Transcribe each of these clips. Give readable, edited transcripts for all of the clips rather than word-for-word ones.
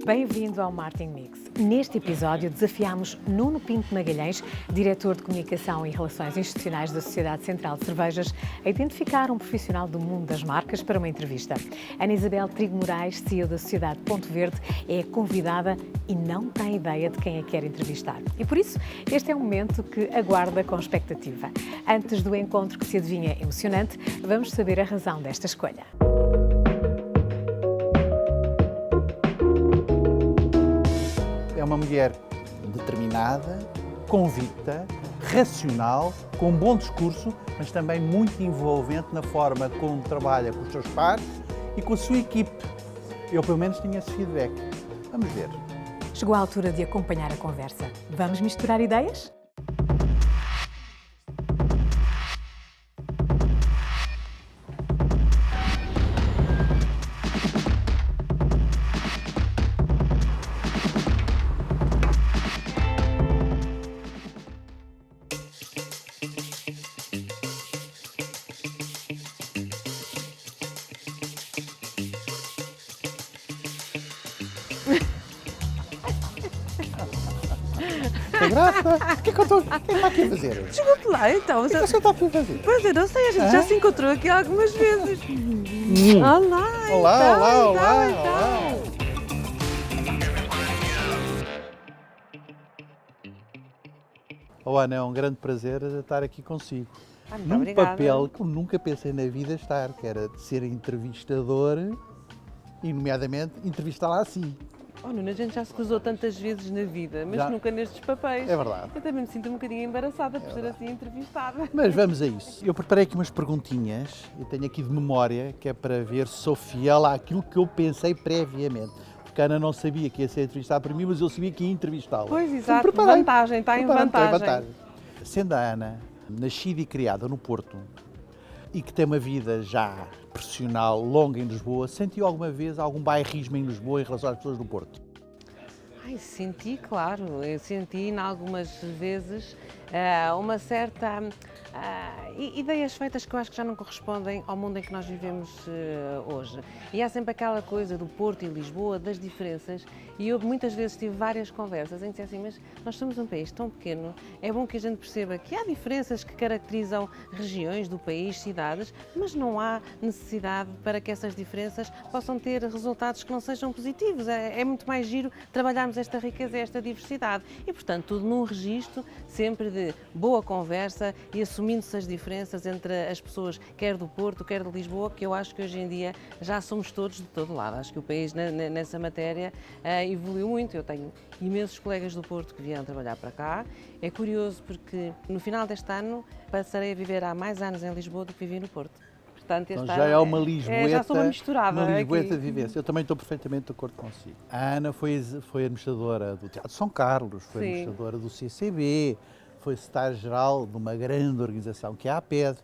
Bem-vindo ao Marketing Mix. Neste episódio desafiamos Nuno Pinto Magalhães, diretor de Comunicação e Relações Institucionais da Sociedade Central de Cervejas, a identificar um profissional do mundo das marcas para uma entrevista. Ana Isabel Trigo Moraes, CEO da Sociedade Ponto Verde, é convidada e não tem ideia de quem a quer entrevistar. E por isso, este é um momento que aguarda com expectativa. Antes do encontro que se adivinha emocionante, vamos saber a razão desta escolha. É uma mulher determinada, convicta, racional, com um bom discurso, mas também muito envolvente na forma como trabalha com os seus pares e com a sua equipe. Eu, pelo menos, tinha esse feedback. Vamos ver. Chegou a altura de acompanhar a conversa. Vamos misturar ideias? Tem graça? O que é que está aqui a fazer? Desculpe lá, então. O que é que você está aqui a fazer? Pois eu não sei, a gente já se encontrou aqui algumas vezes. Olá, Olá, então, olá. Oh, Ana, é um grande prazer estar aqui consigo. Muito Num obrigada. papel que eu nunca pensei na vida estar, que era de ser entrevistador e, nomeadamente, entrevistá-la assim. Oh, Nuno, a gente já se cruzou tantas vezes na vida, mas Já. nunca nestes papéis. É verdade. Eu também me sinto um bocadinho embaraçada por ser assim entrevistada. Mas vamos a isso. Eu preparei aqui umas perguntinhas, eu tenho aqui de memória, que é para ver se sou fiel àquilo que eu pensei previamente. Porque a Ana não sabia que ia ser entrevistada por mim, mas eu sabia que ia entrevistá-la. Pois, Então, exato, preparei. vantagem, está em Preparei, vantagem. Sendo a Ana nascida e criada no Porto e que tem uma vida já profissional longa em Lisboa, sentiu alguma vez algum bairrismo em Lisboa em relação às pessoas do Porto? Ai, senti, claro, eu senti em algumas vezes uma certa ideias feitas que eu acho que já não correspondem ao mundo em que nós vivemos hoje. E há sempre aquela coisa do Porto e Lisboa, das diferenças, e eu muitas vezes tive várias conversas em que disse assim, mas nós somos um país tão pequeno, é bom que a gente perceba que há diferenças que caracterizam regiões do país, cidades, mas não há necessidade para que essas diferenças possam ter resultados que não sejam positivos. É muito mais giro trabalharmos esta riqueza, esta diversidade. E, portanto, tudo num registro sempre de boa conversa e assumindo-se as diferenças entre as pessoas, quer do Porto, quer de Lisboa, que eu acho que hoje em dia já somos todos de todo lado. Acho que o país nessa matéria evoluiu muito. Eu tenho imensos colegas do Porto que vieram trabalhar para cá. É curioso porque no final deste ano passarei a viver há mais anos em Lisboa do que vivi no Porto. Portanto, Então já é uma lisboeta, já sou uma misturada uma lisboeta aqui. de vivência. Eu também estou perfeitamente de acordo consigo. A Ana foi administradora do Teatro São Carlos, foi Sim. administradora do CCB, foi secretária-geral de uma grande organização que é a APED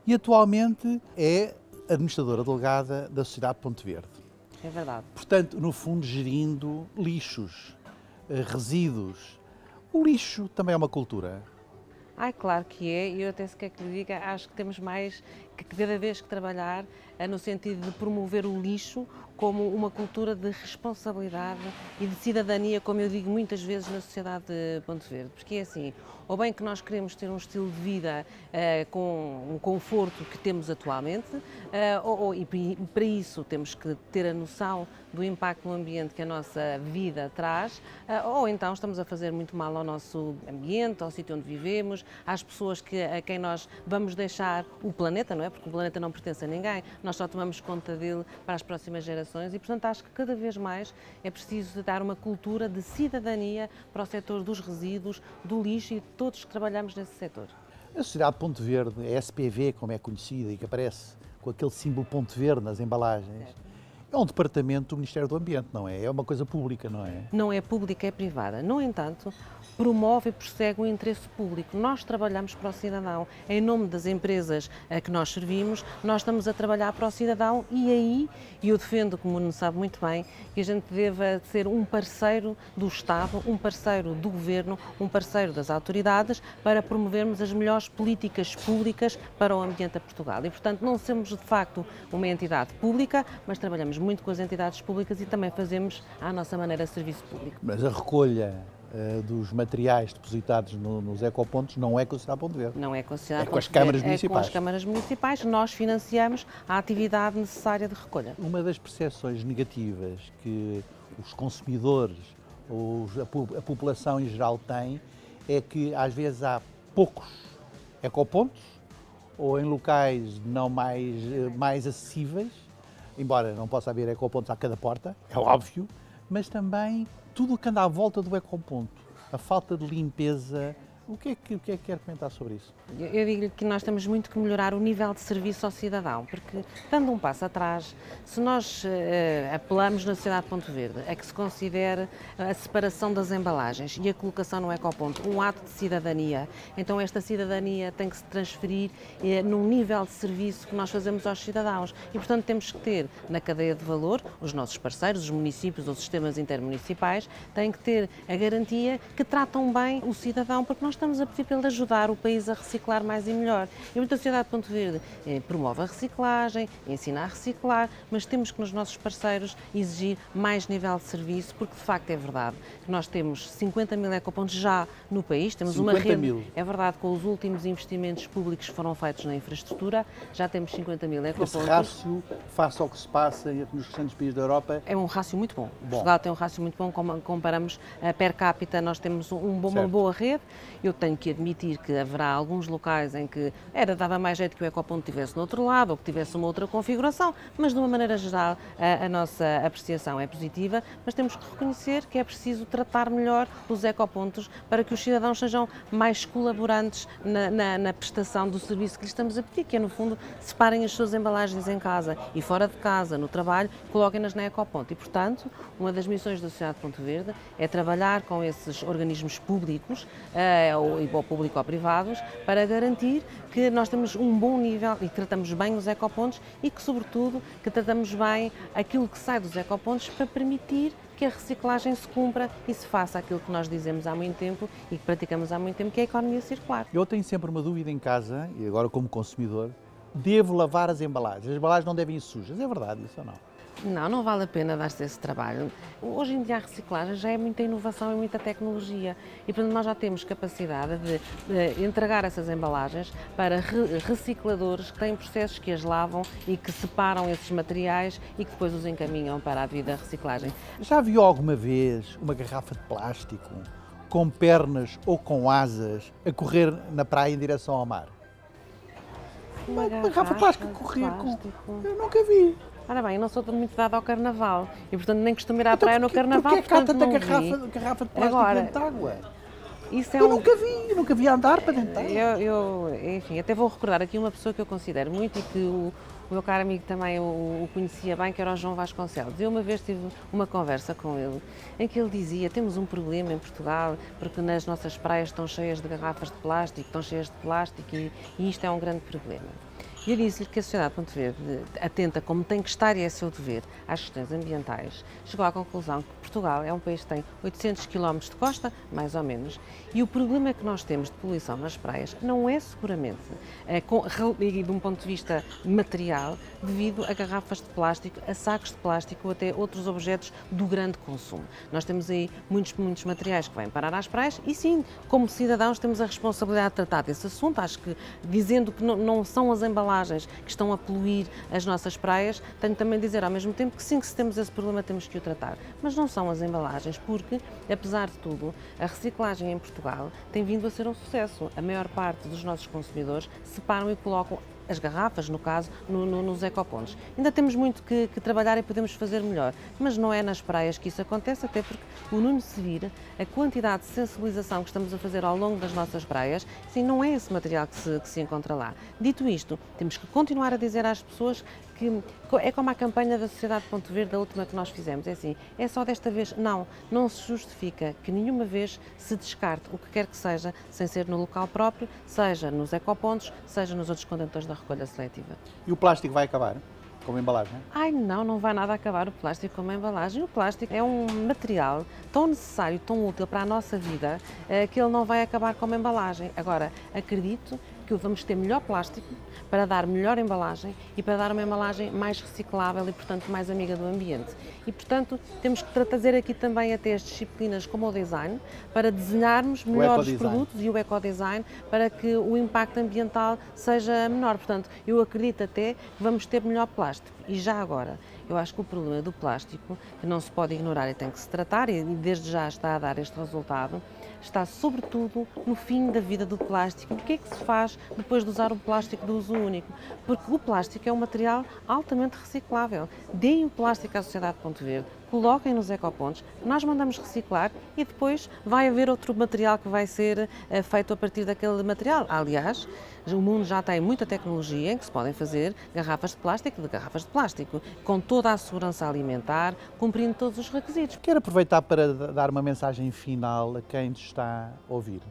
e atualmente é administradora delegada da Sociedade Ponto Verde. É verdade. Portanto, no fundo, gerindo lixos, resíduos. O lixo também é uma cultura. Ai, claro que é, e eu até se quer que lhe diga, acho que temos mais que cada vez que trabalhar no sentido de promover o lixo como uma cultura de responsabilidade e de cidadania, como eu digo muitas vezes na sociedade de Ponto Verde, porque é assim, ou bem que nós queremos ter um estilo de vida com um conforto que temos atualmente, e para isso temos que ter a noção do impacto no ambiente que a nossa vida traz, ou então estamos a fazer muito mal ao nosso ambiente, ao sítio onde vivemos, às pessoas a quem nós vamos deixar o planeta, não é? Porque o planeta não pertence a ninguém, nós só tomamos conta dele para as próximas gerações e, portanto, acho que cada vez mais é preciso dar uma cultura de cidadania para o setor dos resíduos, do lixo e de todos que trabalhamos nesse setor. A Sociedade Ponto Verde, a SPV, como é conhecida e que aparece com aquele símbolo Ponto Verde nas embalagens, é um departamento do Ministério do Ambiente, não é? É uma coisa pública, não é? Não é pública, é privada. No entanto, promove e persegue o interesse público. Nós trabalhamos para o cidadão. Em nome das empresas a que nós servimos, nós estamos a trabalhar para o cidadão e aí, e eu defendo, como o Nuno sabe muito bem, que a gente deva ser um parceiro do Estado, um parceiro do Governo, um parceiro das autoridades para promovermos as melhores políticas públicas para o ambiente a Portugal. E, portanto, não somos de facto uma entidade pública, mas trabalhamos muito com as entidades públicas e também fazemos à nossa maneira serviço público. Mas a recolha dos materiais depositados nos ecopontos não é com a Sociedade Ponto Verde. Não é com a Sociedade É com as Ponto Verde, câmaras municipais. É com as câmaras municipais. Nós financiamos a atividade necessária de recolha. Uma das percepções negativas que os consumidores, a população em geral tem, é que às vezes há poucos ecopontos ou em locais não mais acessíveis, embora não possa haver ecopontos à cada porta, é óbvio, mas também tudo o que anda à volta do ecoponto, a falta de limpeza. O que é que quer comentar sobre isso? Eu digo-lhe que nós temos muito que melhorar o nível de serviço ao cidadão, porque, dando um passo atrás, se nós apelamos na Sociedade Ponto Verde a que se considere a separação das embalagens e a colocação no ecoponto um ato de cidadania, então esta cidadania tem que se transferir num nível de serviço que nós fazemos aos cidadãos. E, portanto, temos que ter na cadeia de valor, os nossos parceiros, os municípios, os sistemas intermunicipais, têm que ter a garantia que tratam bem o cidadão, porque nós estamos a pedir para ele ajudar o país a reciclar mais e melhor. E muita Sociedade Ponto Verde promove a reciclagem, ensina a reciclar, mas temos que nos nossos parceiros exigir mais nível de serviço, porque de facto é verdade que nós temos 50 mil ecopontos já no país, temos uma rede, mil. É verdade, com os últimos investimentos públicos que foram feitos na infraestrutura, já temos 50 mil ecopontos. Esse rácio, face ao que se passa nos restantes países da Europa, é um rácio muito bom. Portugal tem um rácio muito bom, comparamos per capita, nós temos uma boa rede. Eu tenho que admitir que haverá alguns locais em que dava mais jeito que o ecoponto estivesse no outro lado ou que tivesse uma outra configuração, mas de uma maneira geral a nossa apreciação é positiva, mas temos que reconhecer que é preciso tratar melhor os ecopontos para que os cidadãos sejam mais colaborantes na prestação do serviço que lhes estamos a pedir, que é, no fundo, separem as suas embalagens em casa e fora de casa, no trabalho, coloquem-nas na ecoponto. E, portanto, uma das missões da Sociedade Ponto Verde é trabalhar com esses organismos públicos ou público ou privados, para garantir que nós temos um bom nível e que tratamos bem os ecopontos e que, sobretudo, que tratamos bem aquilo que sai dos ecopontos para permitir que a reciclagem se cumpra e se faça aquilo que nós dizemos há muito tempo e que praticamos há muito tempo, que é a economia circular. Eu tenho sempre uma dúvida em casa, e agora como consumidor, devo lavar as embalagens? As embalagens não devem ir sujas, é verdade isso ou não? Não vale a pena dar-se esse trabalho. Hoje em dia a reciclagem já é muita inovação e muita tecnologia e, portanto, nós já temos capacidade de entregar essas embalagens para recicladores que têm processos que as lavam e que separam esses materiais e que depois os encaminham para a vida reciclagem. Já viu alguma vez uma garrafa de plástico com pernas ou com asas a correr na praia em direção ao mar? Uma garrafa de plástico a correr com... Eu nunca vi. Ora bem, eu não sou muito dada ao carnaval e, portanto, nem costumo ir à praia no carnaval. Porque é que há tanta garrafa de plástico dentro de água? Isso é eu nunca vi andar para dentro de água. Enfim, até vou recordar aqui uma pessoa que eu considero muito e que o meu caro amigo também o conhecia bem, que era o João Vasconcelos. Eu uma vez tive uma conversa com ele em que ele dizia: temos um problema em Portugal porque nas nossas praias estão cheias de garrafas de plástico, estão cheias de plástico e isto é um grande problema. E eu disse-lhe que a Sociedade Ponto Verde, atenta como tem que estar e é seu dever às questões ambientais, chegou à conclusão que Portugal é um país que tem 800 km de costa, mais ou menos, e o problema que nós temos de poluição nas praias não é seguramente, de um ponto de vista material, devido a garrafas de plástico, a sacos de plástico ou até outros objetos do grande consumo. Nós temos aí muitos materiais que vêm parar às praias e sim, como cidadãos temos a responsabilidade de tratar desse assunto. Acho que, dizendo que não são as embalagens que estão a poluir as nossas praias, tenho também de dizer ao mesmo tempo que sim, que se temos esse problema temos que o tratar. Mas não são as embalagens, porque, apesar de tudo, a reciclagem em Portugal tem vindo a ser um sucesso. A maior parte dos nossos consumidores separam e colocam as garrafas, no caso, nos ecopontos. Ainda temos muito que trabalhar e podemos fazer melhor, mas não é nas praias que isso acontece, até porque o Nuno se vira, a quantidade de sensibilização que estamos a fazer ao longo das nossas praias, sim, não é esse material que se encontra lá. Dito isto, temos que continuar a dizer às pessoas que é como a campanha da Sociedade Ponto Verde, a última que nós fizemos, é assim, é só desta vez, não se justifica que nenhuma vez se descarte o que quer que seja, sem ser no local próprio, seja nos ecopontos, seja nos outros contentores da recolha seletiva. E o plástico vai acabar como embalagem? Ai não vai nada acabar o plástico como embalagem. O plástico é um material tão necessário, tão útil para a nossa vida, que ele não vai acabar como embalagem. Agora, acredito que vamos ter melhor plástico para dar melhor embalagem e para dar uma embalagem mais reciclável e, portanto, mais amiga do ambiente. E, portanto, temos que trazer aqui também até as disciplinas como o design para desenharmos melhores produtos e o ecodesign para que o impacto ambiental seja menor. Portanto, eu acredito até que vamos ter melhor plástico. E já agora, eu acho que o problema do plástico, que não se pode ignorar e tem que se tratar, e desde já está a dar este resultado, está sobretudo no fim da vida do plástico. O que é que se faz depois de usar o plástico de uso único? Porque o plástico é um material altamente reciclável. Deem o plástico à Sociedade Ponto Verde, coloquem nos ecopontos, nós mandamos reciclar e depois vai haver outro material que vai ser feito a partir daquele material. Aliás, o mundo já tem muita tecnologia em que se podem fazer garrafas de plástico, com toda a segurança alimentar, cumprindo todos os requisitos. Quero aproveitar para dar uma mensagem final a quem nos está a ouvir.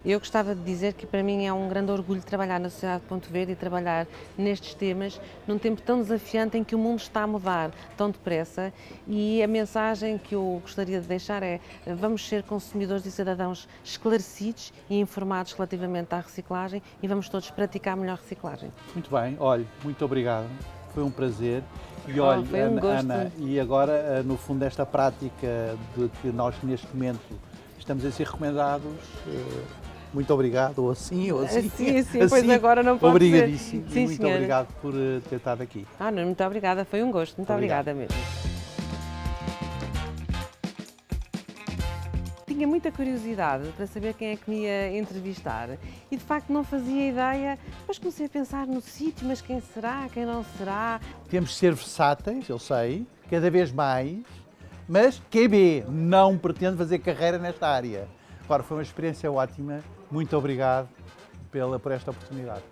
Eu gostava de dizer que para mim é um grande orgulho trabalhar na Sociedade Ponto Verde e trabalhar nestes temas num tempo tão desafiante em que o mundo está a mudar tão depressa, e a mensagem que eu gostaria de deixar é: vamos ser consumidores e cidadãos esclarecidos e informados relativamente à reciclagem e vamos todos praticar melhor reciclagem. Muito bem, olha, muito obrigado, foi um prazer. E olha, foi um gosto. Ana, e agora, no fundo, esta prática de que nós neste momento estamos a ser recomendados, muito obrigado, ou assim, ou assim. Sim, pois agora não pode Obrigadíssimo. ser. Sim, muito senhora. obrigado por ter estado aqui. Não, muito obrigada, foi um gosto, muito obrigada mesmo. Tinha muita curiosidade para saber quem é que me ia entrevistar e de facto não fazia ideia, depois comecei a pensar no sítio, mas quem será, quem não será? Temos de ser versáteis, eu sei, cada vez mais, mas QB, não pretendo fazer carreira nesta área. Agora, foi uma experiência ótima, muito obrigado por esta oportunidade.